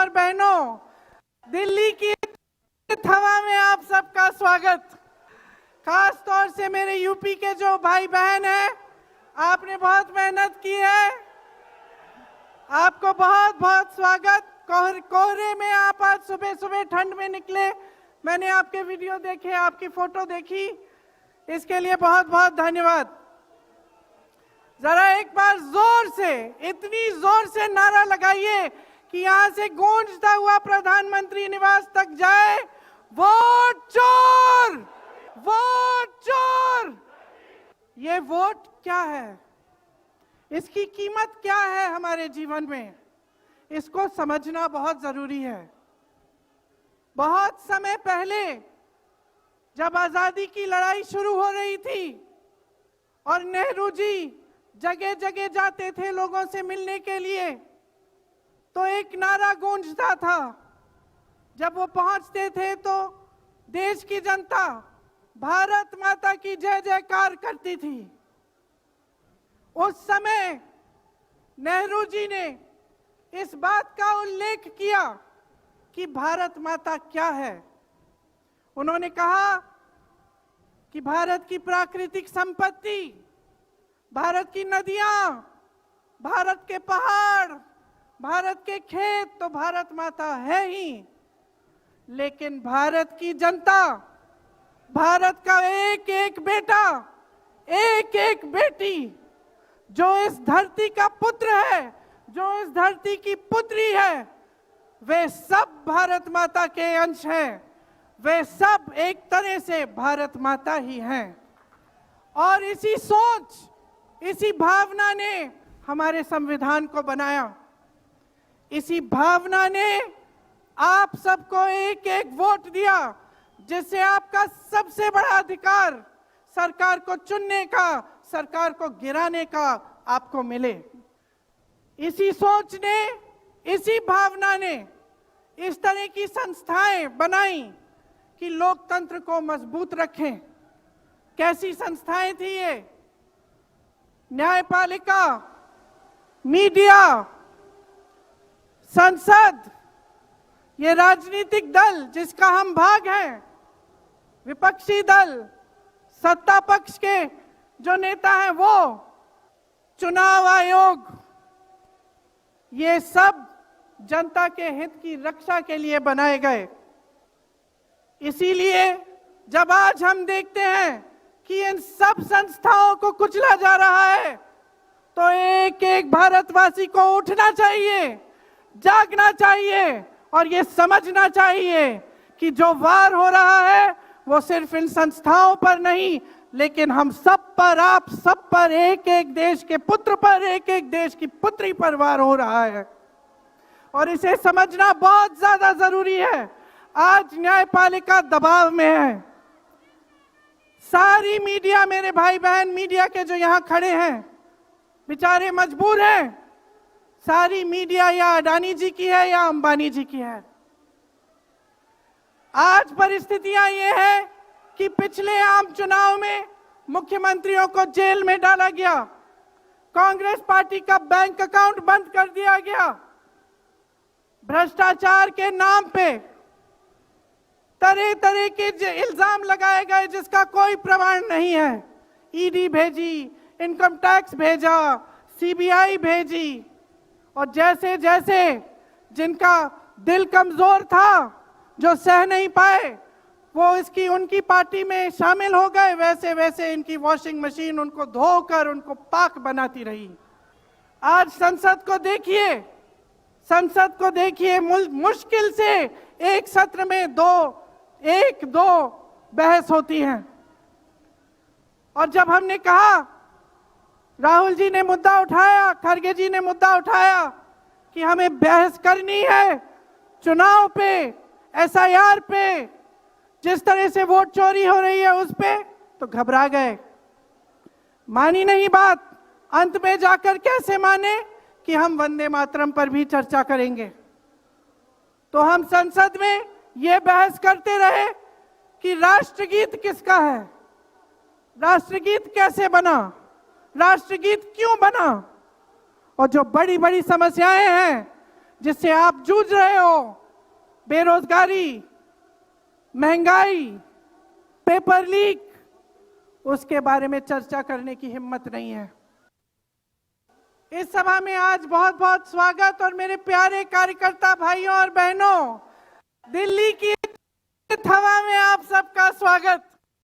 और बहनों, दिल्ली की हवा में आप सबका स्वागत। खास तौर से मेरे यूपी के जो भाई बहन हैं, आपने बहुत मेहनत की है, आपको बहुत बहुत स्वागत। कोहरे में आप आज सुबह सुबह ठंड में निकले, मैंने आपके वीडियो देखे, आपकी फोटो देखी, इसके लिए बहुत बहुत धन्यवाद। जरा एक बार जोर से, इतनी जोर से नारा लगाइए कि यहां से गूंजता हुआ प्रधानमंत्री निवास तक जाए, वोट चोर, वोट चोर। ये वोट क्या है, इसकी कीमत क्या है हमारे जीवन में, इसको समझना बहुत जरूरी है। बहुत समय पहले जब आजादी की लड़ाई शुरू हो रही थी और नेहरू जी जगह जगह जाते थे लोगों से मिलने के लिए, तो एक नारा गूंजता था। जब वो पहुंचते थे तो देश की जनता भारत माता की जय जयकार करती थी। उस समय नेहरू जी ने इस बात का उल्लेख किया कि भारत माता क्या है। उन्होंने कहा कि भारत की प्राकृतिक संपत्ति, भारत की नदियां, भारत के पहाड़, भारत के खेत तो भारत माता है ही, लेकिन भारत की जनता, भारत का एक एक बेटा, एक एक बेटी, जो इस धरती का पुत्र है, जो इस धरती की पुत्री है, वे सब भारत माता के अंश हैं। वे सब एक तरह से भारत माता ही हैं। और इसी सोच, इसी भावना ने हमारे संविधान को बनाया। इसी भावना ने आप सबको एक एक वोट दिया, जिससे आपका सबसे बड़ा अधिकार सरकार को चुनने का, सरकार को गिराने का आपको मिले। इसी सोच ने, इसी भावना ने इस तरह की संस्थाएं बनाई कि लोकतंत्र को मजबूत रखें। कैसी संस्थाएं थी ये? न्यायपालिका, मीडिया, संसद, ये राजनीतिक दल जिसका हम भाग हैं, विपक्षी दल, सत्ता पक्ष के जो नेता हैं वो, चुनाव आयोग, ये सब जनता के हित की रक्षा के लिए बनाए गए। इसीलिए जब आज हम देखते हैं कि इन सब संस्थाओं को कुचला जा रहा है, तो एक एक भारतवासी को उठना चाहिए, जागना चाहिए और ये समझना चाहिए कि जो वार हो रहा है वो सिर्फ इन संस्थाओं पर नहीं, लेकिन हम सब पर, आप सब पर, एक एक देश के पुत्र पर, एक एक देश की पुत्री पर वार हो रहा है। और इसे समझना बहुत ज्यादा जरूरी है। आज न्यायपालिका दबाव में है। सारी मीडिया, मेरे भाई बहन मीडिया के जो यहां खड़े हैं, बेचारे मजबूर हैं। सारी मीडिया या अडानी जी की है या अंबानी जी की है। आज परिस्थितियां ये है कि पिछले आम चुनाव में मुख्यमंत्रियों को जेल में डाला गया, कांग्रेस पार्टी का बैंक अकाउंट बंद कर दिया गया, भ्रष्टाचार के नाम पे तरह तरह के इल्जाम लगाए गए जिसका कोई प्रमाण नहीं है। ईडी भेजी, इनकम टैक्स भेजा, सीबीआई भेजी, और जैसे जैसे जिनका दिल कमजोर था, जो सह नहीं पाए, वो इसकी उनकी पार्टी में शामिल हो गए, वैसे वैसे इनकी वॉशिंग मशीन उनको धोकर उनको पाक बनाती रही। आज संसद को देखिए, संसद को देखिए, मुश्किल से एक सत्र में एक दो बहस होती हैं। और जब हमने कहा, राहुल जी ने मुद्दा उठाया, खड़गे जी ने मुद्दा उठाया कि हमें बहस करनी है चुनाव पे, एसआईआर पे, जिस तरह से वोट चोरी हो रही है उस पे, तो घबरा गए, मानी नहीं बात। अंत में जाकर कैसे माने कि हम वंदे मातरम पर भी चर्चा करेंगे। तो हम संसद में ये बहस करते रहे कि राष्ट्रगीत किसका है, राष्ट्रगीत कैसे बना, राष्ट्रगीत क्यों बना, और जो बड़ी बड़ी समस्याएं हैं जिससे आप जूझ रहे हो, बेरोजगारी, महंगाई, पेपर लीक, उसके बारे में चर्चा करने की हिम्मत नहीं है। इस सभा में आज बहुत बहुत स्वागत। और मेरे प्यारे कार्यकर्ता भाइयों और बहनों, दिल्ली की हवा में आप सबका स्वागत।